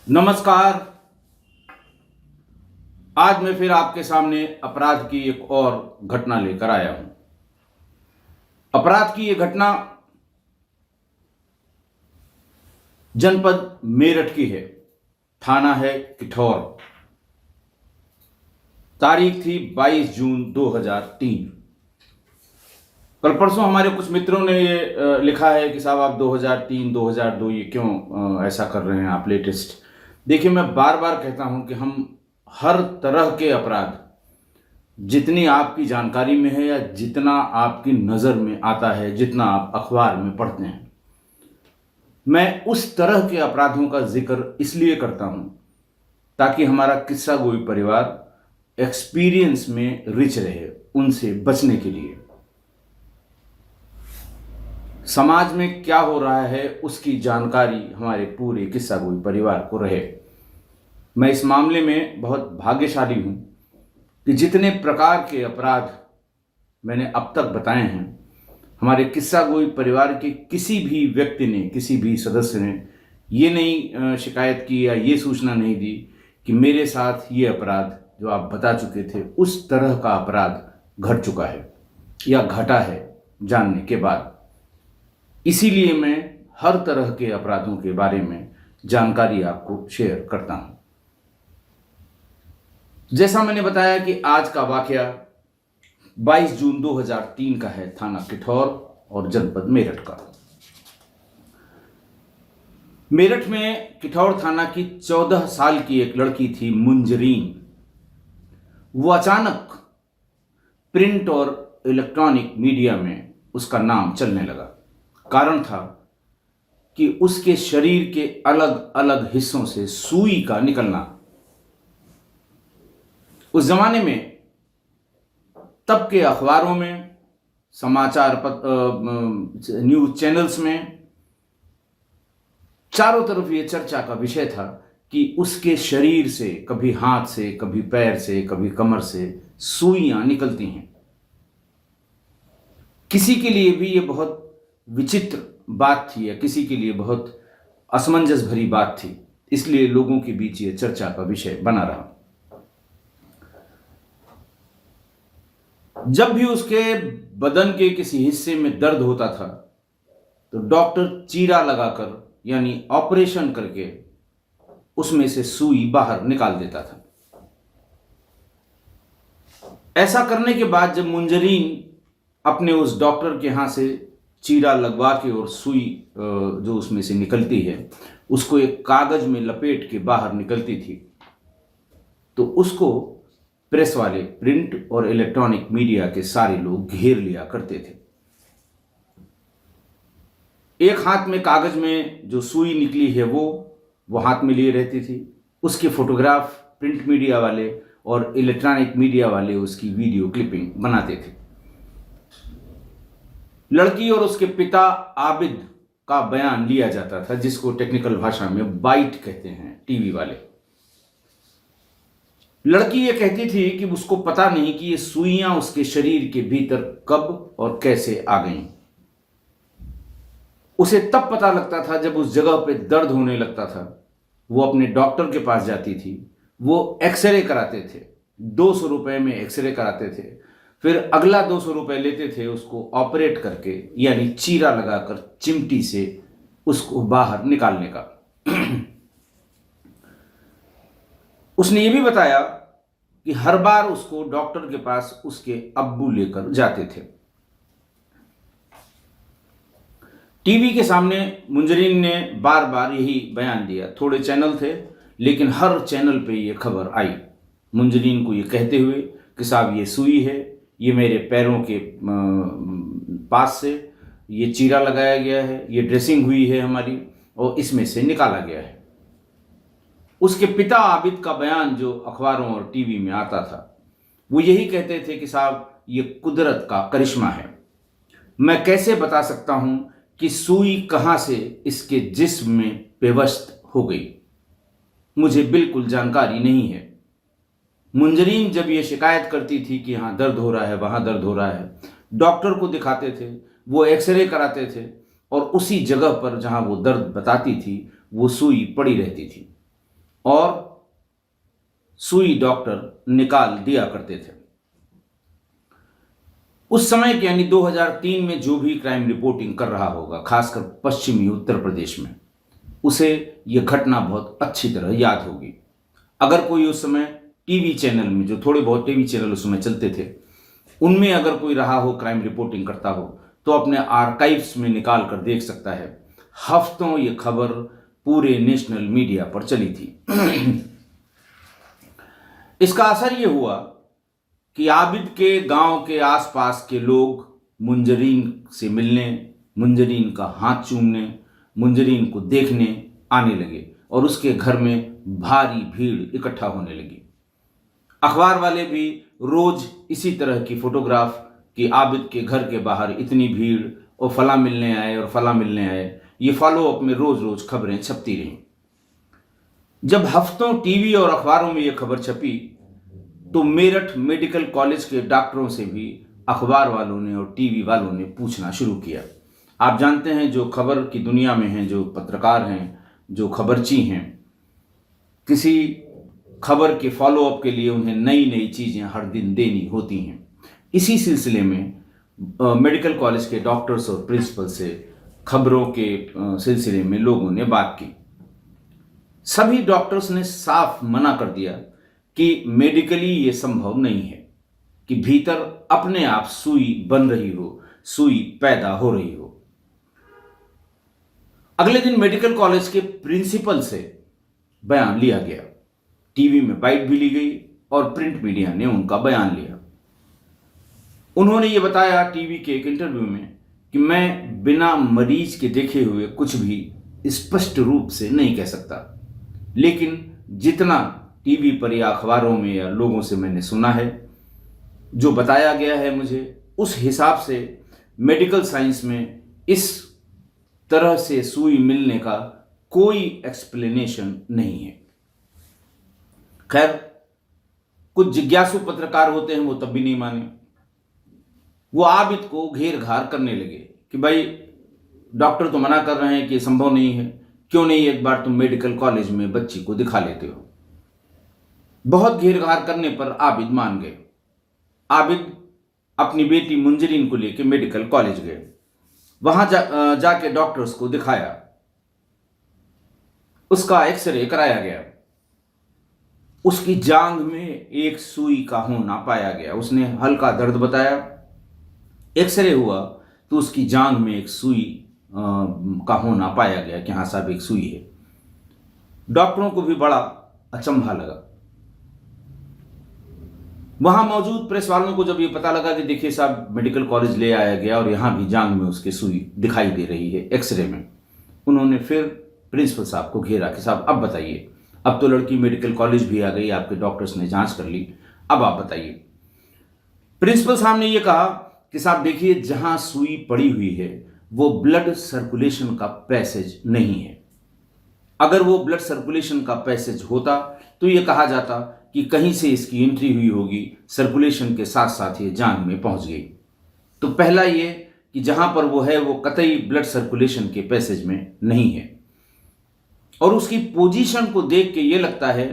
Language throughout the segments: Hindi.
नमस्कार। आज मैं फिर आपके सामने अपराध की एक और घटना लेकर आया हूं। अपराध की यह घटना जनपद मेरठ की है। थाना है किठौर। तारीख थी 22 जून 2003। कल परसों हमारे कुछ मित्रों ने ये लिखा है कि साहब आप 2003 2002 ये क्यों ऐसा कर रहे हैं आप लेटेस्ट। देखिए, मैं बार बार कहता हूं कि हम हर तरह के अपराध जितनी आपकी जानकारी में है या जितना आपकी नज़र में आता है, जितना आप अखबार में पढ़ते हैं, मैं उस तरह के अपराधों का जिक्र इसलिए करता हूं ताकि हमारा किस्सा गोई परिवार एक्सपीरियंस में रिच रहे, उनसे बचने के लिए। समाज में क्या हो रहा है उसकी जानकारी हमारे पूरे किस्सा गोई परिवार को रहे। मैं इस मामले में बहुत भाग्यशाली हूं कि जितने प्रकार के अपराध मैंने अब तक बताए हैं, हमारे किस्सा गोई परिवार के किसी भी व्यक्ति ने, किसी भी सदस्य ने ये नहीं शिकायत की या ये सूचना नहीं दी कि मेरे साथ ये अपराध जो आप बता चुके थे उस तरह का अपराध घट चुका है या घटा है जानने के बाद। इसीलिए मैं हर तरह के अपराधों के बारे में जानकारी आपको शेयर करता हूं। जैसा मैंने बताया कि आज का वाकया 22 जून 2003 का है, थाना किठौर और जनपद मेरठ का। मेरठ में किठौर थाना की 14 साल की एक लड़की थी मुंजरीन। वो अचानक प्रिंट और इलेक्ट्रॉनिक मीडिया में उसका नाम चलने लगा। कारण था कि उसके शरीर के अलग अलग हिस्सों से सुई का निकलना। उस जमाने में तब के अखबारों में, समाचार न्यूज चैनल्स में चारों तरफ ये चर्चा का विषय था कि उसके शरीर से, कभी हाथ से, कभी पैर से, कभी कमर से सुइयां निकलती हैं। किसी के लिए भी ये बहुत विचित्र बात थी या किसी के लिए बहुत असमंजस भरी बात थी, इसलिए लोगों के बीच ये चर्चा का विषय बना रहा। जब भी उसके बदन के किसी हिस्से में दर्द होता था तो डॉक्टर चीरा लगाकर यानी ऑपरेशन करके उसमें से सुई बाहर निकाल देता था। ऐसा करने के बाद जब मुंजरीन अपने उस डॉक्टर के यहां से चीरा लगवा के और सुई जो उसमें से निकलती है उसको एक कागज में लपेट के बाहर निकलती थी, तो उसको प्रेस वाले, प्रिंट और इलेक्ट्रॉनिक मीडिया के सारे लोग घेर लिया करते थे। एक हाथ में कागज में जो सुई निकली है वो हाथ में लिए रहती थी। उसके फोटोग्राफ प्रिंट मीडिया वाले और इलेक्ट्रॉनिक मीडिया वाले उसकी वीडियो क्लिपिंग बनाते थे। लड़की और उसके पिता आबिद का बयान लिया जाता था, जिसको टेक्निकल भाषा में बाइट कहते हैं टीवी वाले। लड़की ये कहती थी कि उसको पता नहीं कि ये सुइयां उसके शरीर के भीतर कब और कैसे आ गईं। उसे तब पता लगता था जब उस जगह पे दर्द होने लगता था। वो अपने डॉक्टर के पास जाती थी, वो एक्सरे कराते थे, 200 रुपए में एक्सरे कराते थे। फिर अगला 200 रुपए लेते थे उसको ऑपरेट करके यानी चीरा लगाकर चिमटी से उसको बाहर निकालने का। उसने ये भी बताया कि हर बार उसको डॉक्टर के पास उसके अब्बू लेकर जाते थे। टीवी के सामने मुंजरीन ने बार बार यही बयान दिया। थोड़े चैनल थे लेकिन हर चैनल पे ये खबर आई मुंजरीन को ये कहते हुए कि साहब ये सुई है, ये मेरे पैरों के पास से ये चीरा लगाया गया है, ये ड्रेसिंग हुई है हमारी और इसमें से निकाला गया है। उसके पिता आबिद का बयान जो अखबारों और टीवी में आता था वो यही कहते थे कि साहब ये कुदरत का करिश्मा है। मैं कैसे बता सकता हूं कि सुई कहां से इसके जिस्म में पेवस्त हो गई, मुझे बिल्कुल जानकारी नहीं है। मुंजरीन जब ये शिकायत करती थी कि यहाँ दर्द हो रहा है, वहाँ दर्द हो रहा है, डॉक्टर को दिखाते थे, वो एक्सरे कराते थे और उसी जगह पर जहाँ वो दर्द बताती थी वो सुई पड़ी रहती थी। और सुई डॉक्टर निकाल दिया करते थे। उस समय के यानी 2003 में जो भी क्राइम रिपोर्टिंग कर रहा होगा, खासकर पश्चिमी उत्तर प्रदेश में, उसे यह घटना बहुत अच्छी तरह याद होगी। अगर कोई उस समय टीवी चैनल में, जो थोड़े बहुत टीवी चैनल उस समय चलते थे, उनमें अगर कोई रहा हो क्राइम रिपोर्टिंग करता हो, तो अपने आर्काइव्स में निकाल कर देख सकता है। हफ्तों ये खबर पूरे नेशनल मीडिया पर चली थी। इसका असर ये हुआ कि आबिद के गांव के आसपास के लोग मुंजरीन से मिलने, मुंजरीन का हाथ चूमने, मुंजरीन को देखने आने लगे और उसके घर में भारी भीड़ इकट्ठा होने लगी। अखबार वाले भी रोज इसी तरह की फोटोग्राफ कि आबिद के घर के बाहर इतनी भीड़ और फला मिलने आए और फला मिलने आए, ये फॉलो अप में रोज रोज खबरें छपती रहीं। जब हफ्तों टीवी और अखबारों में यह खबर छपी, तो मेरठ मेडिकल कॉलेज के डॉक्टरों से भी अखबार वालों ने और टीवी वालों ने पूछना शुरू किया। आप जानते हैं, जो खबर की दुनिया में हैं, जो पत्रकार हैं, जो खबरची हैं, किसी खबर के फॉलो अप के लिए उन्हें नई नई चीज़ें हर दिन देनी होती हैं। इसी सिलसिले में मेडिकल कॉलेज के डॉक्टर्स और प्रिंसिपल से खबरों के सिलसिले में लोगों ने बात की। सभी डॉक्टर्स ने साफ मना कर दिया कि मेडिकली ये संभव नहीं है कि भीतर अपने आप सुई बन रही हो, सुई पैदा हो रही हो। अगले दिन मेडिकल कॉलेज के प्रिंसिपल से बयान लिया गया, टीवी में बाइट भी ली गई और प्रिंट मीडिया ने उनका बयान लिया। उन्होंने ये बताया टीवी के एक इंटरव्यू में कि मैं बिना मरीज के देखे हुए कुछ भी स्पष्ट रूप से नहीं कह सकता, लेकिन जितना टीवी पर या अखबारों में या लोगों से मैंने सुना है, जो बताया गया है मुझे, उस हिसाब से मेडिकल साइंस में इस तरह से सुई मिलने का कोई एक्सप्लेनेशन नहीं है। खैर, कुछ जिज्ञासु पत्रकार होते हैं, वो तब भी नहीं माने। वो आबिद को घेर घार करने लगे कि भाई डॉक्टर तो मना कर रहे हैं कि ये संभव नहीं है, क्यों नहीं एक बार तुम मेडिकल कॉलेज में बच्ची को दिखा लेते हो। बहुत घेर घार करने पर आबिद मान गए। आबिद अपनी बेटी मुंजरीन को लेकर मेडिकल कॉलेज गए। वहां जाके डॉक्टर्स को दिखाया, उसका एक्सरे कराया गया। उसकी जांघ में एक सुई का होना पाया गया। उसने हल्का दर्द बताया, एक्सरे हुआ तो उसकी जांघ में एक सुई का होना पाया गया कि हाँ साहब एक सुई है। डॉक्टरों को भी बड़ा अचंभा लगा। वहां मौजूद प्रेस वालों को जब ये पता लगा कि देखिए साहब मेडिकल कॉलेज ले आया गया और यहां भी जांघ में उसके सुई दिखाई दे रही है एक्सरे में, उन्होंने फिर प्रिंसिपल साहब को घेरा कि साहब अब बताइए, अब तो लड़की मेडिकल कॉलेज भी आ गई, आपके डॉक्टर्स ने जांच कर ली, अब आप बताइए। प्रिंसिपल साहब ने यह कहा कि साहब देखिए, जहां सुई पड़ी हुई है वो ब्लड सर्कुलेशन का पैसेज नहीं है। अगर वो ब्लड सर्कुलेशन का पैसेज होता तो ये कहा जाता कि कहीं से इसकी एंट्री हुई होगी, सर्कुलेशन के साथ साथ ये जांघ में पहुंच गई। तो पहला ये कि जहां पर वो है वो कतई ब्लड सर्कुलेशन के पैसेज में नहीं है, और उसकी पोजीशन को देख के ये लगता है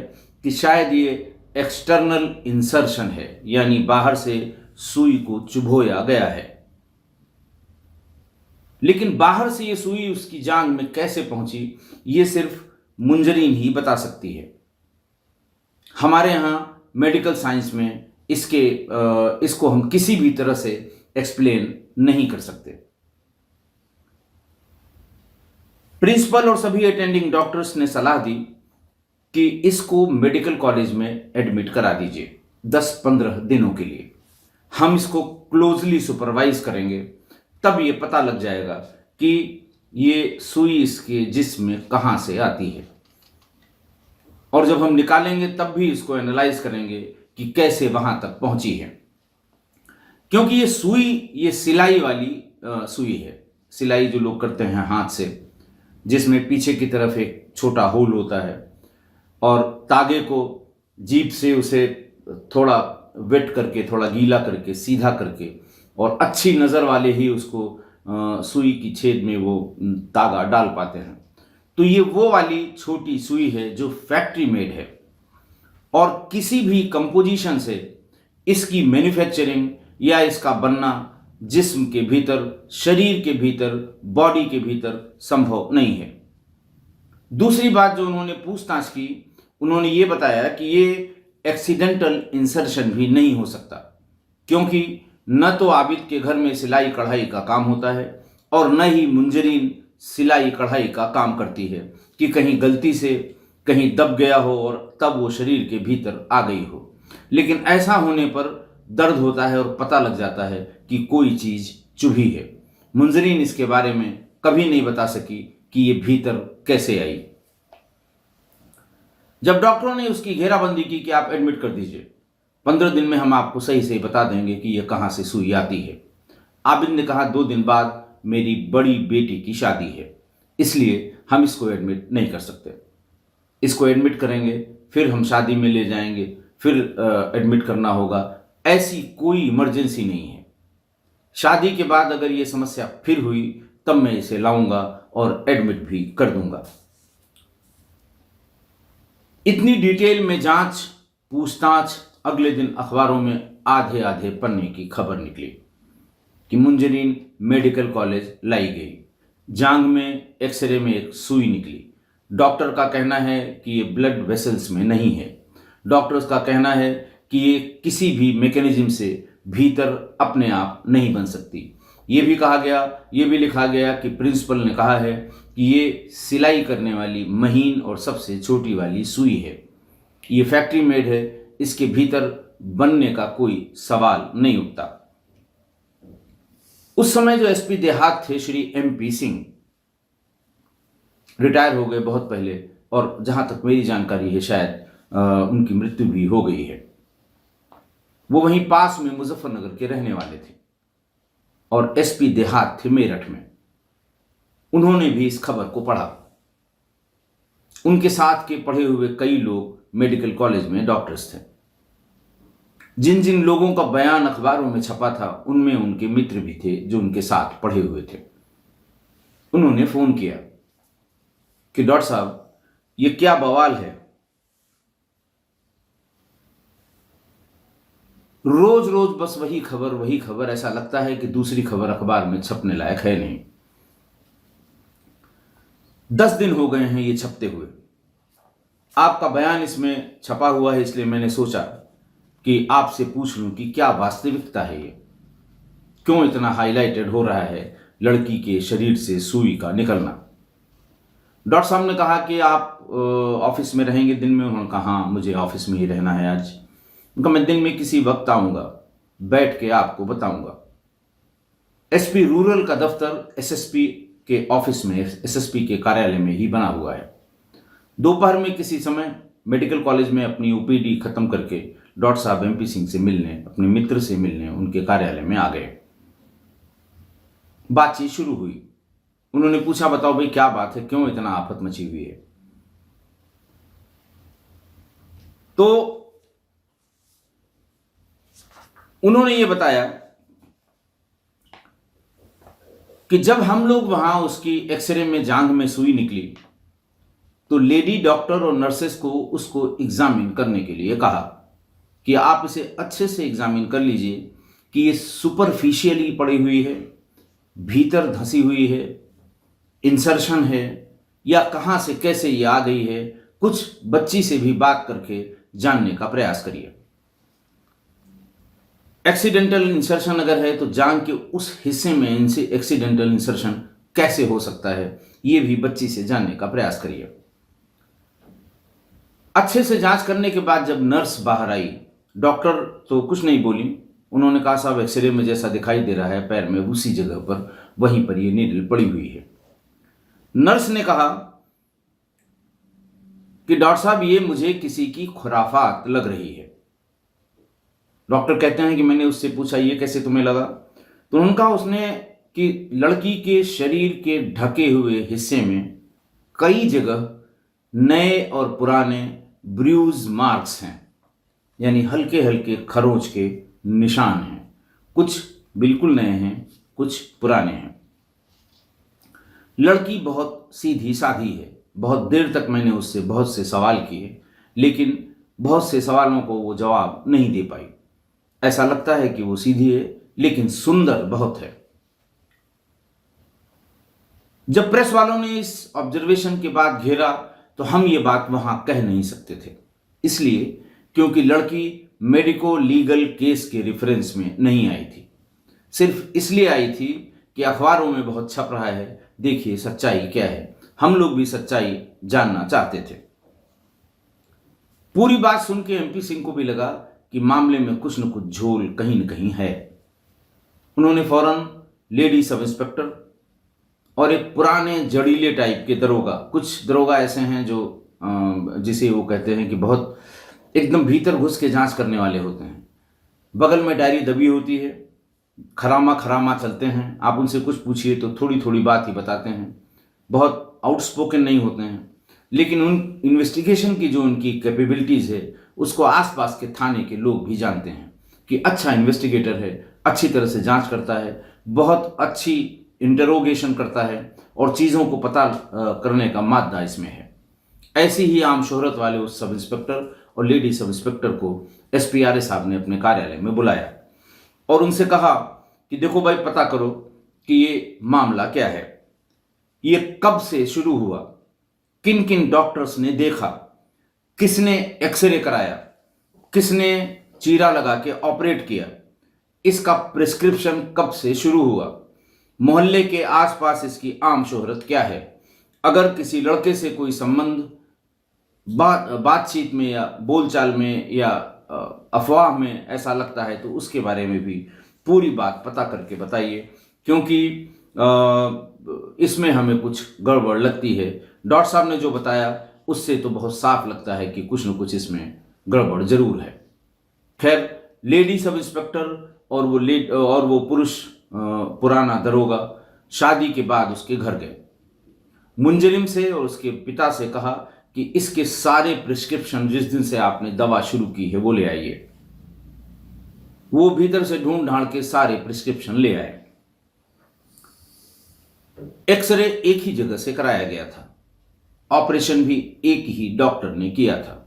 कि शायद ये एक्सटर्नल इंसर्शन है, यानी बाहर से सुई को चुभोया गया है। लेकिन बाहर से ये सुई उसकी जांघ में कैसे पहुंची, ये सिर्फ मुंजरीन ही बता सकती है। हमारे यहाँ मेडिकल साइंस में इसको हम किसी भी तरह से एक्सप्लेन नहीं कर सकते। प्रिंसिपल और सभी अटेंडिंग डॉक्टर्स ने सलाह दी कि इसको मेडिकल कॉलेज में एडमिट करा दीजिए 10-15 दिनों के लिए। हम इसको क्लोजली सुपरवाइज करेंगे, तब ये पता लग जाएगा कि ये सुई इसके जिस्म में कहाँ से आती है, और जब हम निकालेंगे तब भी इसको एनालाइज करेंगे कि कैसे वहां तक पहुंची है। क्योंकि ये सुई, ये सिलाई वाली सुई है। सिलाई जो लोग करते हैं हाथ से, जिसमें पीछे की तरफ एक छोटा होल होता है और तागे को जीभ से उसे थोड़ा वेट करके, थोड़ा गीला करके, सीधा करके, और अच्छी नज़र वाले ही उसको सुई की छेद में वो तागा डाल पाते हैं। तो ये वो वाली छोटी सुई है जो फैक्ट्री मेड है और किसी भी कंपोजिशन से इसकी मैन्युफैक्चरिंग या इसका बनना जिस्म के भीतर, शरीर के भीतर, बॉडी के भीतर संभव नहीं है। दूसरी बात जो उन्होंने पूछताछ की, उन्होंने ये बताया कि ये एक्सीडेंटल इंसर्शन भी नहीं हो सकता, क्योंकि न तो आबिद के घर में सिलाई कढ़ाई का काम होता है और न ही मुंजरीन सिलाई कढ़ाई का काम करती है कि कहीं गलती से कहीं दब गया हो और तब वो शरीर के भीतर आ गई हो। लेकिन ऐसा होने पर दर्द होता है और पता लग जाता है कि कोई चीज़ चुभी है। मुंजरीन इसके बारे में कभी नहीं बता सकी कि ये भीतर कैसे आई। जब डॉक्टरों ने उसकी घेराबंदी की कि आप एडमिट कर दीजिए, 15 दिन में हम आपको सही से बता देंगे कि ये कहाँ से सुई आती है। आबिद ने कहा 2 दिन बाद मेरी बड़ी बेटी की शादी है, इसलिए हम इसको एडमिट नहीं कर सकते। इसको एडमिट करेंगे फिर हम शादी में ले जाएंगे, फिर एडमिट करना होगा। ऐसी कोई इमरजेंसी नहीं है। शादी के बाद अगर ये समस्या फिर हुई तब मैं इसे लाऊंगा और एडमिट भी कर दूंगा। इतनी डिटेल में जांच पूछताछ, अगले दिन अखबारों में आधे आधे पन्ने की खबर निकली कि मुंजरीन मेडिकल कॉलेज लाई गई। जांघ में एक्सरे में एक सुई निकली। डॉक्टर का कहना है कि ये ब्लड वेसल्स में नहीं है। डॉक्टर्स का कहना है कि ये किसी भी मैकेनिज्म से भीतर अपने आप नहीं बन सकती। ये भी कहा गया, ये भी लिखा गया कि प्रिंसिपल ने कहा है कि ये सिलाई करने वाली महीन और सबसे छोटी वाली सुई है। ये फैक्ट्री मेड है, इसके भीतर बनने का कोई सवाल नहीं उठता। उस समय जो एसपी देहात थे श्री MP सिंह, रिटायर हो गए बहुत पहले और जहां तक मेरी जानकारी है शायद उनकी मृत्यु भी हो गई है। वो वहीं पास में मुजफ्फरनगर के रहने वाले थे और एसपी देहात थे मेरठ में। उन्होंने भी इस खबर को पढ़ा। उनके साथ के पढ़े हुए कई लोग मेडिकल कॉलेज में डॉक्टर्स थे। जिन जिन लोगों का बयान अखबारों में छपा था उनमें उनके मित्र भी थे जो उनके साथ पढ़े हुए थे। उन्होंने फोन किया कि डॉक्टर साहब ये क्या बवाल है, रोज रोज बस वही खबर, ऐसा लगता है कि दूसरी खबर अखबार में छपने लायक है नहीं। 10 दिन हो गए हैं ये छपते हुए। आपका बयान इसमें छपा हुआ है, इसलिए मैंने सोचा कि आपसे पूछ लूं कि क्या वास्तविकता है, ये क्यों इतना हाईलाइटेड हो रहा है लड़की के शरीर से सुई का निकलना। डॉक्टर साहब ने कहा कि आप ऑफिस में रहेंगे दिन में। उन्होंने कहा हाँ मुझे ऑफिस में ही रहना है आज। उनका मैं दिन में किसी वक्त आऊँगा, बैठ के आपको बताऊँगा। SP रूरल का दफ्तर SSP के ऑफिस में, SSP के कार्यालय में ही बना हुआ है। दोपहर में किसी समय मेडिकल कॉलेज में अपनी OPD खत्म करके डॉक्टर साहब MP सिंह से मिलने, अपने मित्र से मिलने उनके कार्यालय में आ गए। बातचीत शुरू हुई। उन्होंने पूछा बताओ भाई क्या बात है, क्यों इतना आफत मची हुई है। तो उन्होंने ये बताया कि जब हम लोग वहां उसकी एक्सरे में जांघ में सुई निकली तो लेडी डॉक्टर और नर्सेस को उसको एग्जामिन करने के लिए कहा कि आप इसे अच्छे से एग्जामिन कर लीजिए कि ये सुपरफिशियली पड़ी हुई है, भीतर धंसी हुई है, इंसर्शन है या कहां से कैसे ये आ गई है। कुछ बच्ची से भी बात करके जानने का प्रयास करिए। एक्सीडेंटल इंसर्शन अगर है तो जांघ के उस हिस्से में इनसे एक्सीडेंटल इंसर्शन कैसे हो सकता है, ये भी बच्ची से जानने का प्रयास करिए। अच्छे से जांच करने के बाद जब नर्स बाहर आई, डॉक्टर तो कुछ नहीं बोली। उन्होंने कहा साहब एक्सरे में जैसा दिखाई दे रहा है पैर में उसी जगह पर वहीं पर ये नीडल पड़ी हुई है। नर्स ने कहा कि डॉक्टर साहब ये मुझे किसी की खुराफात लग रही है। डॉक्टर कहते हैं कि मैंने उससे पूछा ये कैसे तुम्हें लगा, तो उन्होंने कहा उसने कि लड़की के शरीर के ढके हुए हिस्से में कई जगह नए और पुराने ब्रूज मार्क्स हैं, यानी हल्के हल्के खरोंच के निशान हैं। कुछ बिल्कुल नए हैं, कुछ पुराने हैं। लड़की बहुत सीधी साधी है, बहुत देर तक मैंने उससे बहुत से सवाल किए, लेकिन बहुत से सवालों को वो जवाब नहीं दे पाई। ऐसा लगता है कि वो सीधी है, लेकिन सुंदर बहुत है। जब प्रेस वालों ने इस ऑब्जर्वेशन के बाद घेरा तो हम ये बात वहां कह नहीं सकते थे, इसलिए क्योंकि लड़की मेडिको लीगल केस के रेफरेंस में नहीं आई थी। सिर्फ इसलिए आई थी कि अखबारों में बहुत छप रहा है, देखिए सच्चाई क्या है। हम लोग भी सच्चाई जानना चाहते थे। पूरी बात सुन के एमपी सिंह को भी लगा कि मामले में कुछ न कुछ झोल कहीं न कहीं है। उन्होंने फौरन लेडी सब इंस्पेक्टर और एक पुराने जड़ीले टाइप के दरोगा, कुछ दरोगा ऐसे हैं जो जिसे वो कहते हैं कि बहुत एकदम भीतर घुस के जांच करने वाले होते हैं, बगल में डायरी दबी होती है, खरामा खरामा चलते हैं, आप उनसे कुछ पूछिए तो थोड़ी थोड़ी बात ही बताते हैं, बहुत आउटस्पोकन नहीं होते हैं, लेकिन उन इन्वेस्टिगेशन की जो उनकी कैपेबिलिटीज़ है उसको आसपास के थाने के लोग भी जानते हैं कि अच्छा इन्वेस्टिगेटर है, अच्छी तरह से जांच करता है, बहुत अच्छी इंटरोगेशन करता है और चीज़ों को पता करने का मादा इसमें है। ऐसी ही आम शोहरत वाले उस सब इंस्पेक्टर और लेडी सब इंस्पेक्टर को एसपीआरए साहब ने अपने कार्यालय में बुलाया और उनसे कहा कि देखो भाई, पता करो कि ये मामला क्या है, ये कब से शुरू हुआ, किन किन डॉक्टर्स ने देखा, किसने एक्सरे कराया, किसने चीरा लगा के ऑपरेट किया, इसका प्रिस्क्रिप्शन कब से शुरू हुआ, मोहल्ले के आसपास इसकी आम शोहरत क्या है, अगर किसी लड़के से कोई संबंध बातचीत में या बोलचाल में या अफवाह में ऐसा लगता है तो उसके बारे में भी पूरी बात पता करके बताइए, क्योंकि इसमें हमें कुछ गड़बड़ लगती है। डॉक्टर साहब ने जो बताया उससे तो बहुत साफ लगता है कि कुछ न कुछ इसमें गड़बड़ जरूर है। खैर, लेडी सब इंस्पेक्टर और वो पुरुष पुराना दरोगा शादी के बाद उसके घर गए। मुंजरिम से और उसके पिता से कहा कि इसके सारे प्रिस्क्रिप्शन जिस दिन से आपने दवा शुरू की है वो ले आइए। वो भीतर से ढूंढ ढांड के सारे प्रिस्क्रिप्शन ले आए। एक्सरे एक ही जगह से कराया गया था, ऑपरेशन भी एक ही डॉक्टर ने किया था।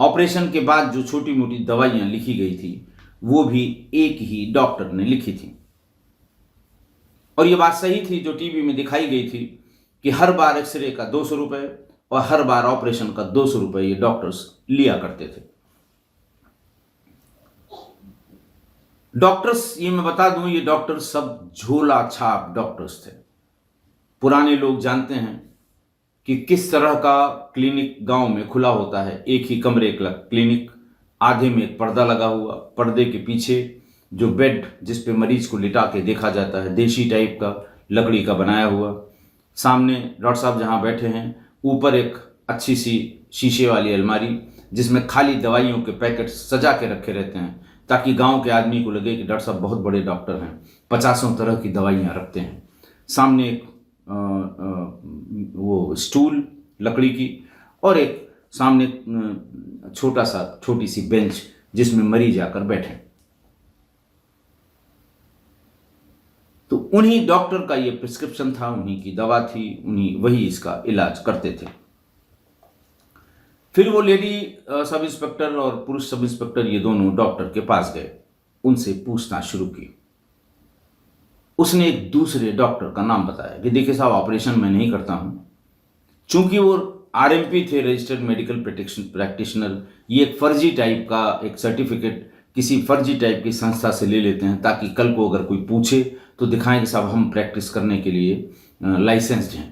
ऑपरेशन के बाद जो छोटी मोटी दवाइयां लिखी गई थी वो भी एक ही डॉक्टर ने लिखी थी। और ये बात सही थी जो टीवी में दिखाई गई थी कि हर बार एक्सरे का 200 रुपए और हर बार ऑपरेशन का 200 रुपए ये डॉक्टर्स लिया करते थे। डॉक्टर्स, ये मैं बता दूं, ये डॉक्टर्स सब झोला छाप डॉक्टर्स थे। पुराने लोग जानते हैं कि किस तरह का क्लिनिक गांव में खुला होता है। एक ही कमरे का क्लिनिक, आधे में एक पर्दा लगा हुआ, पर्दे के पीछे जो बेड जिस पे मरीज को लिटा के देखा जाता है, देशी टाइप का लकड़ी का बनाया हुआ, सामने डॉक्टर साहब जहां बैठे हैं, ऊपर एक अच्छी सी शीशे वाली अलमारी जिसमें खाली दवाइयों के पैकेट सजा के रखे रहते हैं ताकि गांव के आदमी को लगे कि डॉक्टर साहब बहुत बड़े डॉक्टर हैं, 50 तरह की दवाइयां रखते हैं। सामने एक वो स्टूल लकड़ी की और एक सामने छोटी सी बेंच जिसमें मरीज आकर बैठे। तो उन्हीं डॉक्टर का ये प्रिस्क्रिप्शन था, उन्हीं की दवा थी, वही इसका इलाज करते थे। फिर वो लेडी सब इंस्पेक्टर और पुरुष सब इंस्पेक्टर ये दोनों डॉक्टर के पास गए, उनसे पूछताछ शुरू की। उसने एक दूसरे डॉक्टर का नाम बताया कि देखिए साहब, ऑपरेशन मैं नहीं करता हूं। चूंकि वो आरएमपी थे, रजिस्टर्ड मेडिकल प्रैक्टिशनर, ये एक फर्जी टाइप का एक सर्टिफिकेट किसी फर्जी टाइप की संस्था से ले लेते हैं ताकि कल को अगर कोई पूछे तो दिखाएं कि साहब हम प्रैक्टिस करने के लिए लाइसेंस्ड हैं।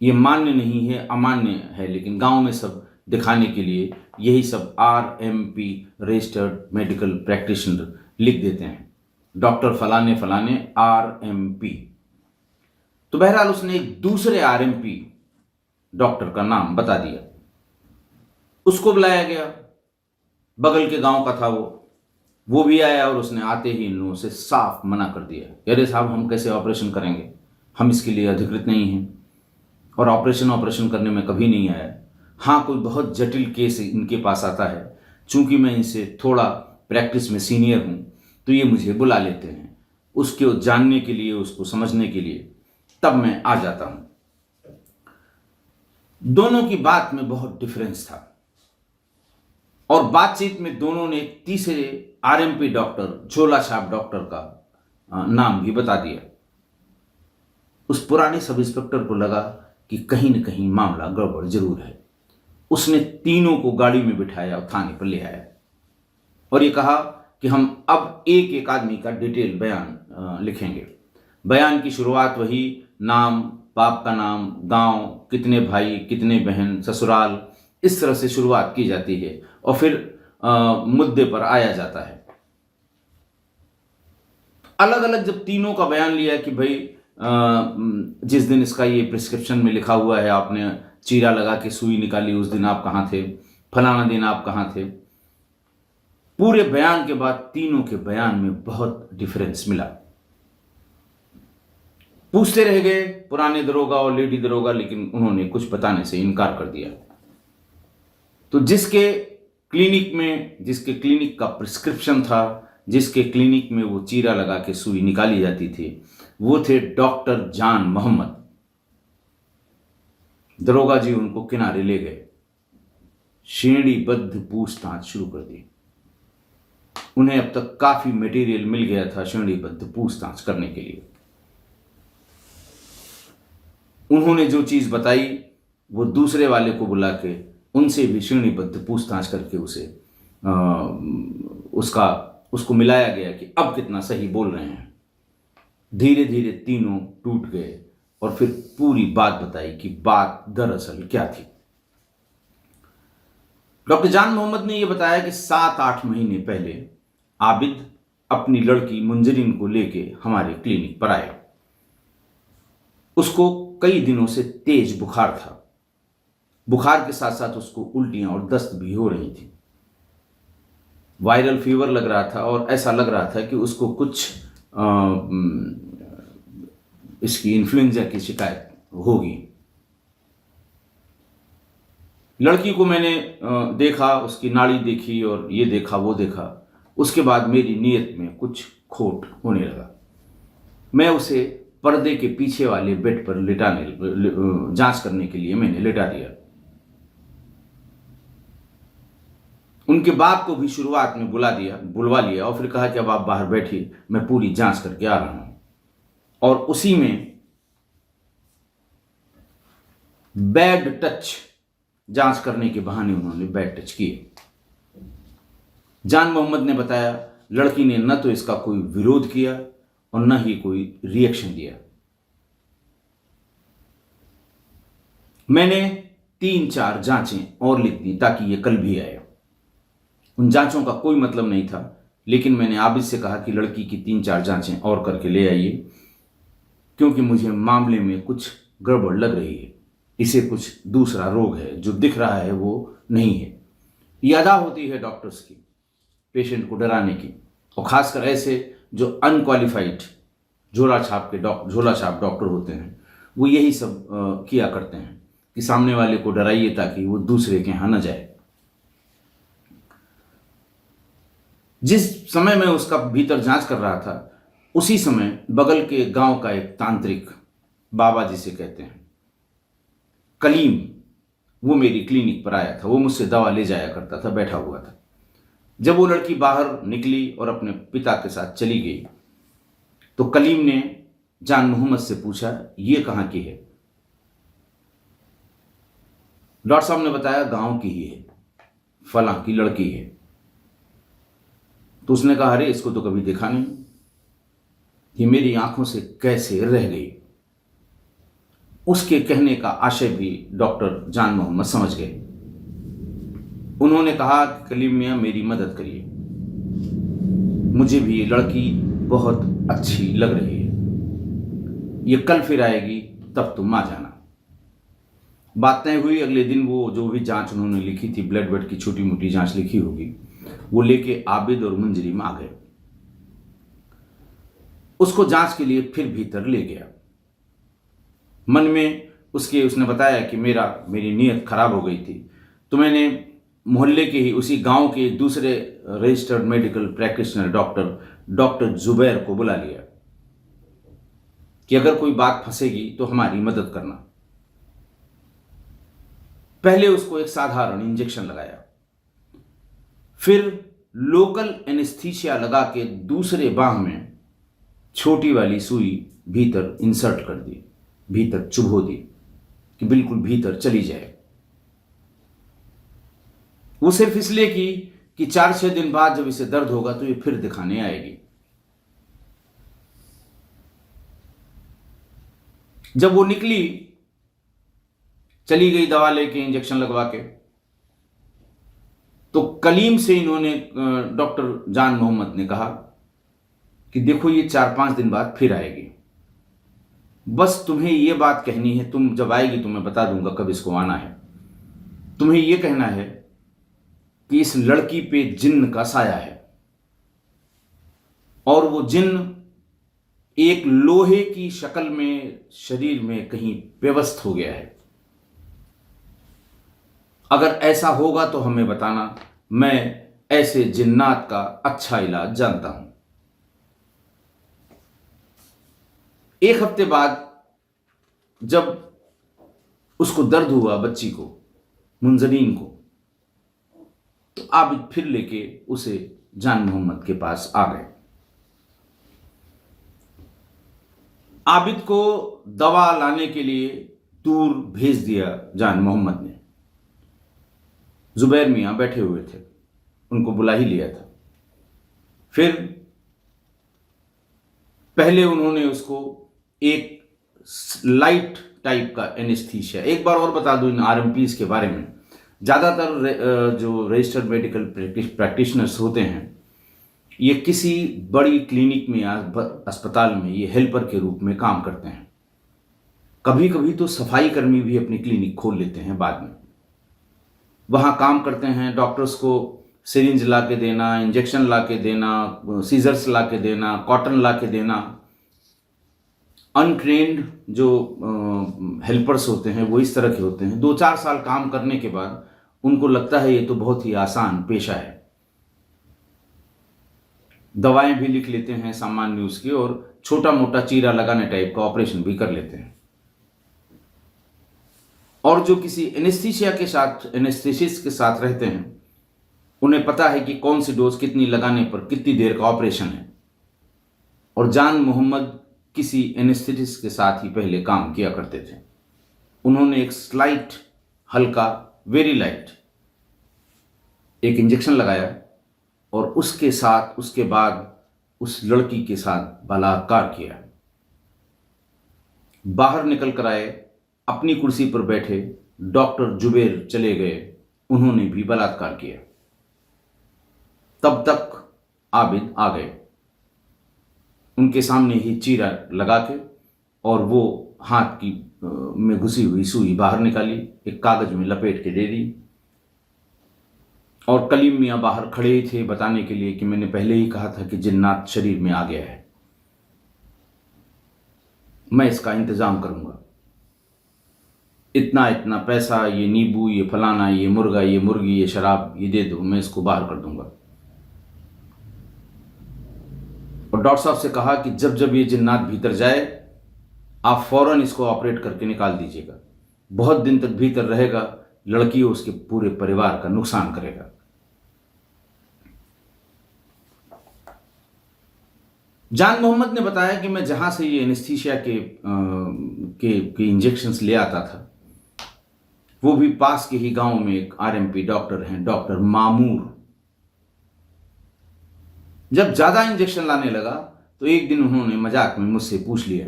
ये मान्य नहीं है, अमान्य है, लेकिन गांव में सब दिखाने के लिए यही सब आरएमपी रजिस्टर्ड मेडिकल प्रैक्टिशनर लिख देते हैं, डॉक्टर फलाने फलाने आरएमपी। तो बहरहाल उसने एक दूसरे आरएमपी डॉक्टर का नाम बता दिया। उसको बुलाया गया, बगल के गांव का था वो भी आया और उसने आते ही इन लोगों से साफ मना कर दिया, अरे साहब हम कैसे ऑपरेशन करेंगे, हम इसके लिए अधिकृत नहीं हैं और ऑपरेशन करने में कभी नहीं आया। हाँ, कोई बहुत जटिल केस इनके पास आता है, चूंकि मैं इनसे थोड़ा प्रैक्टिस में सीनियर हूँ तो ये मुझे बुला लेते हैं, उसको जानने के लिए, उसको समझने के लिए, तब मैं आ जाता हूँ। दोनों की बात में बहुत डिफरेंस था और बातचीत में दोनों ने तीसरे आरएमपी डॉक्टर, झोला छाप डॉक्टर का नाम भी बता दिया। उस पुराने सब इंस्पेक्टर को लगा कि कहीं न कहीं मामला गड़बड़ जरूर है। उसने तीनों को गाड़ी में बिठाया और थाने पर ले आया और ये कहा कि हम अब एक एक आदमी का डिटेल बयान लिखेंगे। बयान की शुरुआत वही नाम, बाप का नाम, गांव, कितने भाई, कितने बहन, ससुराल, इस तरह से शुरुआत की जाती है और फिर मुद्दे पर आया जाता है। अलग अलग जब तीनों का बयान लिया कि भाई जिस दिन इसका ये प्रिस्क्रिप्शन में लिखा हुआ है आपने चीरा लगा के सुई निकाली, उस दिन आप कहाँ थे, फलाना दिन आप कहाँ थे। पूरे बयान के बाद तीनों के बयान में बहुत डिफरेंस मिला। पूछते रह गए पुराने दरोगा और लेडी दरोगा, लेकिन उन्होंने कुछ बताने से इनकार कर दिया। तो जिसके क्लिनिक का प्रिस्क्रिप्शन था, जिसके क्लिनिक में वो चीरा लगा के सुई निकाली जाती थी, वो थे डॉक्टर जान मोहम्मद। दरोगा जी उनको किनारे ले गए, श्रेणीबद्ध पूछताछ शुरू कर दी। उन्हें अब तक काफी मटेरियल मिल गया था श्रेणीबद्ध पूछताछ करने के लिए। उन्होंने जो चीज बताई वो दूसरे वाले को बुला के उनसे भी श्रेणीबद्ध पूछताछ करके उसको मिलाया गया कि अब कितना सही बोल रहे हैं। धीरे धीरे तीनों टूट गए और फिर पूरी बात बताई कि बात दरअसल क्या थी। डॉक्टर जान मोहम्मद ने यह बताया कि 7-8 महीने पहले आबिद अपनी लड़की मुंजरिन को लेके हमारे क्लिनिक पर आया। उसको कई दिनों से तेज बुखार था। बुखार के साथ साथ उसको उल्टियां और दस्त भी हो रही थी। वायरल फीवर लग रहा था और ऐसा लग रहा था कि उसको कुछ इसकी इन्फ्लुएंजा की शिकायत होगी। लड़की को मैंने देखा, उसकी नाड़ी देखी और ये देखा वो देखा। उसके बाद मेरी नीयत में कुछ खोट होने लगा। मैं उसे पर्दे के पीछे वाले बेड पर जांच करने के लिए मैंने लिटा दिया। उनके बाप को भी शुरुआत में बुलवा लिया और फिर कहा कि अब आप बाहर बैठिए, मैं पूरी जांच करके आ रहा हूं। और उसी में बैड टच जांच करने के बहाने उन्होंने बैड टच किए। जान मोहम्मद ने बताया लड़की ने न तो इसका कोई विरोध किया और न ही कोई रिएक्शन दिया। मैंने 3-4 जांचें और लिख दी ताकि ये कल भी आए। उन जांचों का कोई मतलब नहीं था, लेकिन मैंने आबिद से कहा कि लड़की की 3-4 जांचें और करके ले आइए, क्योंकि मुझे मामले में कुछ गड़बड़ लग रही है। इसे कुछ दूसरा रोग है, जो दिख रहा है वो नहीं है। ये अदा होती है डॉक्टर्स की, पेशेंट को डराने की, और खासकर ऐसे जो अनक्वालिफाइड झोला छाप डॉक्टर होते हैं, वो यही सब किया करते हैं कि सामने वाले को डराइए ताकि वो दूसरे के यहाँ न जाए। जिस समय मैं उसका भीतर जांच कर रहा था, उसी समय बगल के गांव का एक तांत्रिक, बाबा जिसे कहते हैं, कलीम, वो मेरी क्लिनिक पर आया था। वो मुझसे दवा ले जाया करता था, बैठा हुआ था। जब वो लड़की बाहर निकली और अपने पिता के साथ चली गई, तो कलीम ने जान मोहम्मद से पूछा, ये कहाँ की है? डॉक्टर साहब ने बताया गांव की ही है, फलां की लड़की है। तो उसने कहा, अरे इसको तो कभी देखा नहीं, ये मेरी आंखों से कैसे रह गई। उसके कहने का आशय भी डॉक्टर जान मोहम्मद समझ गए। उन्होंने कहा, कलीम मियां मेरी मदद करिए, मुझे भी ये लड़की बहुत अच्छी लग रही है, ये कल फिर आएगी, तब तुम आ जाना। बात तय हुई। अगले दिन वो जो भी जांच उन्होंने लिखी थी, ब्लड वेड की छोटी मोटी जांच लिखी होगी, वो लेके आबिद और मुंजरिम आ गए। उसको जांच के लिए फिर भीतर ले गया। मन में उसने बताया कि मेरी नीयत खराब हो गई थी, तो मैंने मोहल्ले के ही उसी गांव के दूसरे registered medical practitioner doctor Zubair को बुला लिया कि अगर कोई बात फंसेगी तो हमारी मदद करना। पहले उसको एक साधारण इंजेक्शन लगाया, फिर लोकल एनेस्थीसिया लगा के दूसरे बाह में छोटी वाली सुई भीतर इंसर्ट कर दी, भीतर चुभो दी कि बिल्कुल भीतर चली जाए। वो सिर्फ इसलिए कि 4-6 दिन बाद जब इसे दर्द होगा तो ये फिर दिखाने आएगी। जब वो निकली, चली गई दवा लेके इंजेक्शन लगवा के, तो कलीम से इन्होंने डॉक्टर जान मोहम्मद ने कहा कि देखो ये 4-5 दिन बाद फिर आएगी, बस तुम्हें ये बात कहनी है, तुम जब आएगी तो मैं बता दूंगा कब इसको आना है। तुम्हें ये कहना है कि इस लड़की पे जिन्न का साया है और वो जिन्न एक लोहे की शक्ल में शरीर में कहीं व्यवस्थ हो गया है। अगर ऐसा होगा तो हमें बताना, मैं ऐसे जिन्नात का अच्छा इलाज जानता हूं। 1 हफ्ते बाद जब उसको दर्द हुआ, बच्ची को, मुंजरीन को, तो आबिद फिर लेके उसे जान मोहम्मद के पास आ गए। आबिद को दवा लाने के लिए दूर भेज दिया जान मोहम्मद ने। जुबैर मियां बैठे हुए थे, उनको बुला ही लिया था। फिर पहले उन्होंने उसको एक लाइट टाइप का एनेस्थीसिया, एक बार और बता दूं इन आरएमपीज के बारे में, ज़्यादातर जो रजिस्टर्ड मेडिकल प्रैक्टिशनर्स होते हैं ये किसी बड़ी क्लिनिक में या अस्पताल में ये हेल्पर के रूप में काम करते हैं। कभी कभी तो सफाई कर्मी भी अपनी क्लिनिक खोल लेते हैं बाद में, वहाँ काम करते हैं। डॉक्टर्स को सिरिंज ला के देना, इंजेक्शन ला के देना, सीजर्स ला के देना, कॉटन ला के देना। अनट्रेंड जो हेल्पर्स होते हैं वो इस तरह के होते हैं। 2-4 साल काम करने के बाद उनको लगता है ये तो बहुत ही आसान पेशा है, दवाएं भी लिख लेते हैं सामान्य उसकी और छोटा मोटा चीरा लगाने टाइप का ऑपरेशन भी कर लेते हैं। और जो किसी एनेस्थीसिया के साथ, एनेस्थेसिस्ट के साथ रहते हैं, उन्हें पता है कि कौन सी डोज कितनी लगाने पर कितनी देर का ऑपरेशन है। और जान मोहम्मद किसी एनेस्थेटिस्ट के साथ ही पहले काम किया करते थे। उन्होंने एक स्लाइट, हल्का, वेरी लाइट एक इंजेक्शन लगाया और उसके बाद उस लड़की के साथ बलात्कार किया। बाहर निकल कर आए, अपनी कुर्सी पर बैठे डॉक्टर जुबैर चले गए, उन्होंने भी बलात्कार किया। तब तक आबिद आ गए, उनके सामने ही चीरा लगा के और वो हाथ की में घुसी हुई सुई बाहर निकाली, एक कागज में लपेट के दे दी। और कलीम मियाँ बाहर खड़े ही थे बताने के लिए कि मैंने पहले ही कहा था कि जिन्नात शरीर में आ गया है, मैं इसका इंतजाम करूंगा। इतना इतना पैसा, ये नींबू, ये फलाना, ये मुर्गा, ये मुर्गी, ये शराब, ये दे दो, मैं इसको बाहर कर दूंगा। और डॉक्टर साहब से कहा कि जब जब ये जिन्नात भीतर जाए आप फौरन इसको ऑपरेट करके निकाल दीजिएगा। बहुत दिन तक भीतर रहेगा, लड़की और उसके पूरे परिवार का नुकसान करेगा। जान मोहम्मद ने बताया कि मैं जहां से ये एनेस्थीसिया के इंजेक्शंस ले आता था, वो भी पास के ही गांव में एक आरएमपी डॉक्टर हैं, डॉक्टर मामूर। जब ज्यादा इंजेक्शन लाने लगा तो एक दिन उन्होंने मजाक में मुझसे पूछ लिया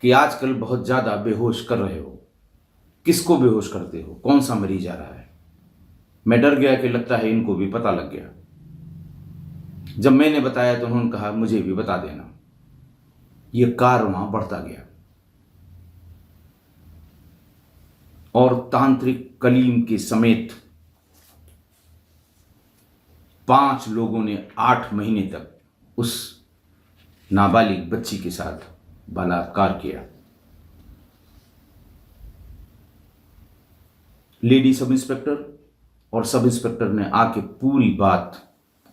कि आजकल बहुत ज्यादा बेहोश कर रहे हो, किसको बेहोश करते हो, कौन सा मरीज आ रहा है। मैं डर गया कि लगता है इनको भी पता लग गया। जब मैंने बताया तो उन्होंने कहा मुझे भी बता देना। यह कारवां बढ़ता गया और तांत्रिक कलीम के समेत 5 लोगों ने 8 महीने तक उस नाबालिग बच्ची के साथ बलात्कार किया। लेडी सब इंस्पेक्टर और सब इंस्पेक्टर ने आके पूरी बात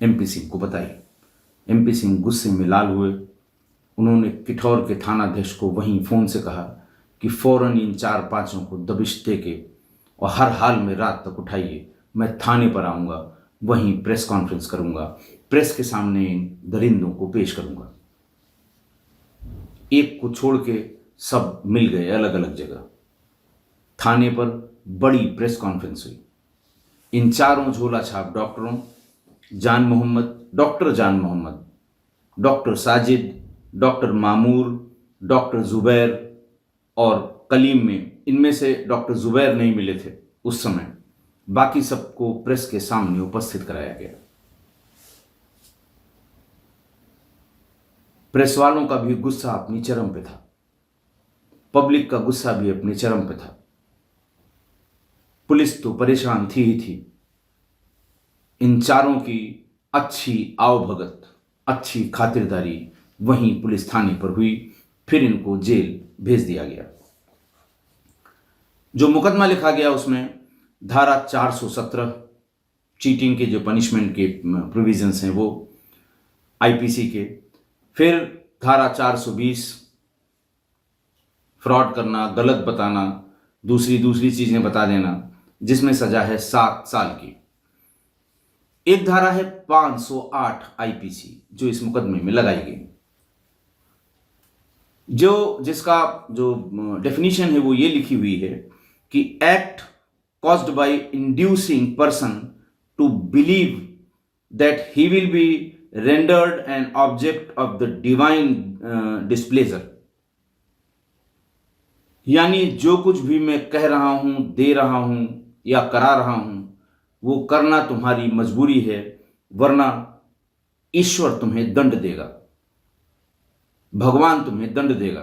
एमपी सिंह को बताई। एमपी सिंह गुस्से में लाल हुए। उन्होंने किठौर के थानाध्यक्ष को वहीं फ़ोन से कहा कि फ़ौरन इन 4-5 को दबिश दे के और हर हाल में रात तक उठाइए, मैं थाने पर आऊँगा, वहीं प्रेस कॉन्फ्रेंस करूँगा, प्रेस के सामने इन दरिंदों को पेश करूँगा। एक को छोड़ के सब मिल गए अलग अलग जगह। थाने पर बड़ी प्रेस कॉन्फ्रेंस हुई। इन चारों झोला छाप डॉक्टरों, जान Mohammad, doctor Jan Mohammad, doctor Sajid, doctor Mamoor, doctor Zubair और कलीम में, इनमें से डॉक्टर जुबैर नहीं मिले थे उस समय, बाकी सबको प्रेस के सामने उपस्थित कराया गया। प्रेस वालों का भी गुस्सा अपनी चरम पे था, पब्लिक का गुस्सा भी अपनी चरम पे था। पुलिस तो परेशान थी ही थी। इन चारों की अच्छी आवभगत, अच्छी खातिरदारी वहीं पुलिस थाने पर हुई। फिर इनको जेल भेज दिया गया। जो मुकदमा लिखा गया उसमें धारा 417 चीटिंग के जो पनिशमेंट के प्रोविजंस हैं वो आईपीसी के, फिर धारा 420 फ्रॉड करना, गलत बताना, दूसरी चीजें बता देना, जिसमें सजा है 7 साल की। एक धारा है 508 आईपीसी जो इस मुकदमे में लगाई गई, जिसका जो डेफिनेशन है वो ये लिखी हुई है कि act caused by inducing person to believe that he will be rendered an object of the divine displeasure. यानी जो कुछ भी मैं कह रहा हूं, दे रहा हूं या करा रहा हूं, वो करना तुम्हारी मजबूरी है, वरना ईश्वर तुम्हें दंड देगा, भगवान तुम्हें दंड देगा,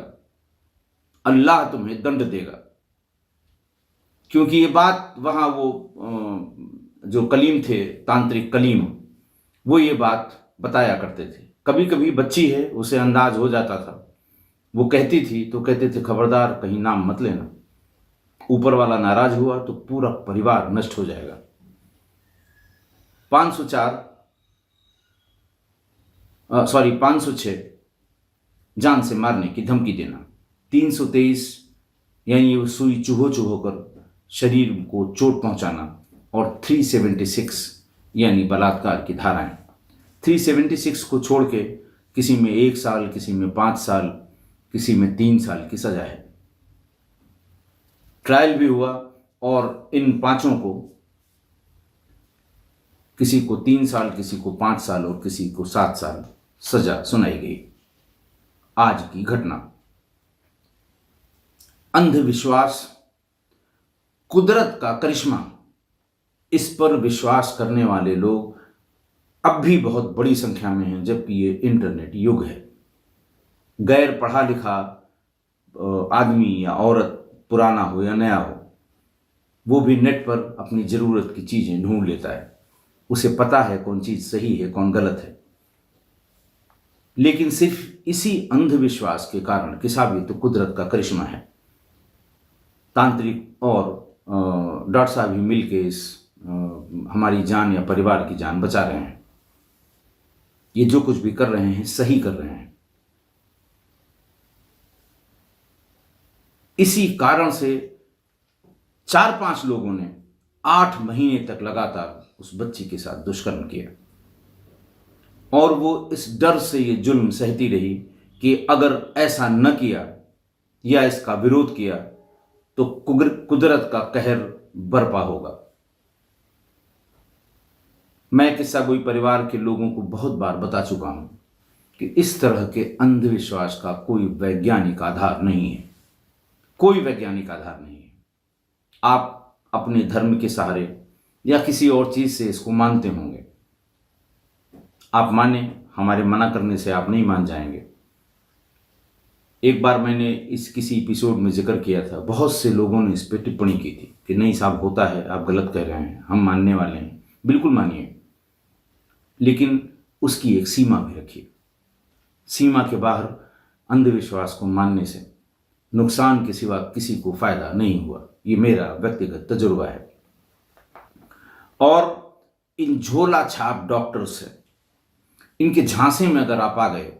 अल्लाह तुम्हें दंड देगा। क्योंकि ये बात वहां वो जो कलीम थे, तांत्रिक कलीम, वो ये बात बताया करते थे। कभी कभी बच्ची है, उसे अंदाज हो जाता था, वो कहती थी तो कहते थे खबरदार कहीं नाम मत लेना, ऊपर वाला नाराज हुआ तो पूरा परिवार नष्ट हो जाएगा। 506 जान से मारने की धमकी देना, 323 यानी वो सुई चुभो चुभो कर शरीर को चोट पहुंचाना, और 376 यानी बलात्कार की धाराएं। 376 को छोड़ के किसी में 1 साल, किसी में 5 साल, किसी में 3 साल की सजा है। ट्रायल भी हुआ और इन पांचों को, किसी को 3 साल, किसी को 5 साल और किसी को 7 साल सजा सुनाई गई। आज की घटना। अंधविश्वास, कुदरत का करिश्मा, इस पर विश्वास करने वाले लोग अब भी बहुत बड़ी संख्या में हैं, जबकि ये इंटरनेट युग है। गैर पढ़ा लिखा आदमी या औरत, पुराना हो या नया हो, वो भी नेट पर अपनी ज़रूरत की चीज़ें ढूंढ लेता है। उसे पता है कौन चीज़ सही है, कौन गलत है। लेकिन सिर्फ इसी अंधविश्वास के कारण कि साबित तो कुदरत का करिश्मा है। तांत्रिक और डॉक्टर साहब भी मिलके इस हमारी जान या परिवार की जान बचा रहे हैं। ये जो कुछ भी कर रहे हैं सही कर रहे हैं। इसी कारण से 4-5 लोगों ने 8 महीने तक लगातार उस बच्ची के साथ दुष्कर्म किया, और वो इस डर से ये जुल्म सहती रही कि अगर ऐसा न किया या इसका विरोध किया तो कुदरत का कहर बरपा होगा। मैं किस्सा गोई परिवार के लोगों को बहुत बार बता चुका हूं कि इस तरह के अंधविश्वास का कोई वैज्ञानिक आधार नहीं है, कोई वैज्ञानिक आधार नहीं है। आप अपने धर्म के सहारे या किसी और चीज से इसको मानते होंगे, आप माने, हमारे मना करने से आप नहीं मान जाएंगे। एक बार मैंने इस किसी एपिसोड में जिक्र किया था, बहुत से लोगों ने इस पर टिप्पणी की थी कि नहीं साहब होता है, आप गलत कह रहे हैं, हम मानने वाले हैं। बिल्कुल मानिए, लेकिन उसकी एक सीमा भी रखिए। सीमा के बाहर अंधविश्वास को मानने से नुकसान के सिवा किसी को फायदा नहीं हुआ। ये मेरा व्यक्तिगत तजुर्बा है। और इन झोला छाप डॉक्टर्स से, इनके झांसे में अगर आप आ गए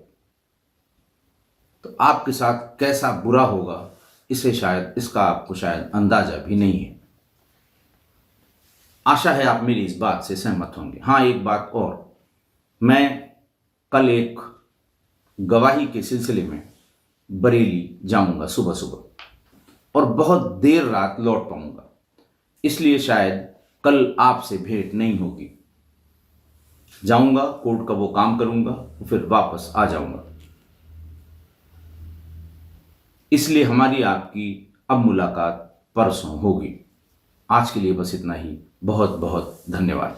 तो आपके साथ कैसा बुरा होगा इसका आपको शायद अंदाजा भी नहीं है। आशा है आप मेरी इस बात से सहमत होंगे। हाँ, एक बात और, मैं कल एक गवाही के सिलसिले में बरेली जाऊंगा सुबह सुबह और बहुत देर रात लौट पाऊंगा, इसलिए शायद कल आपसे भेंट नहीं होगी। जाऊंगा, कोर्ट का वो काम करूंगा, फिर वापस आ जाऊंगा। इसलिए हमारी आपकी अब मुलाकात परसों होगी। आज के लिए बस इतना ही। बहुत बहुत धन्यवाद।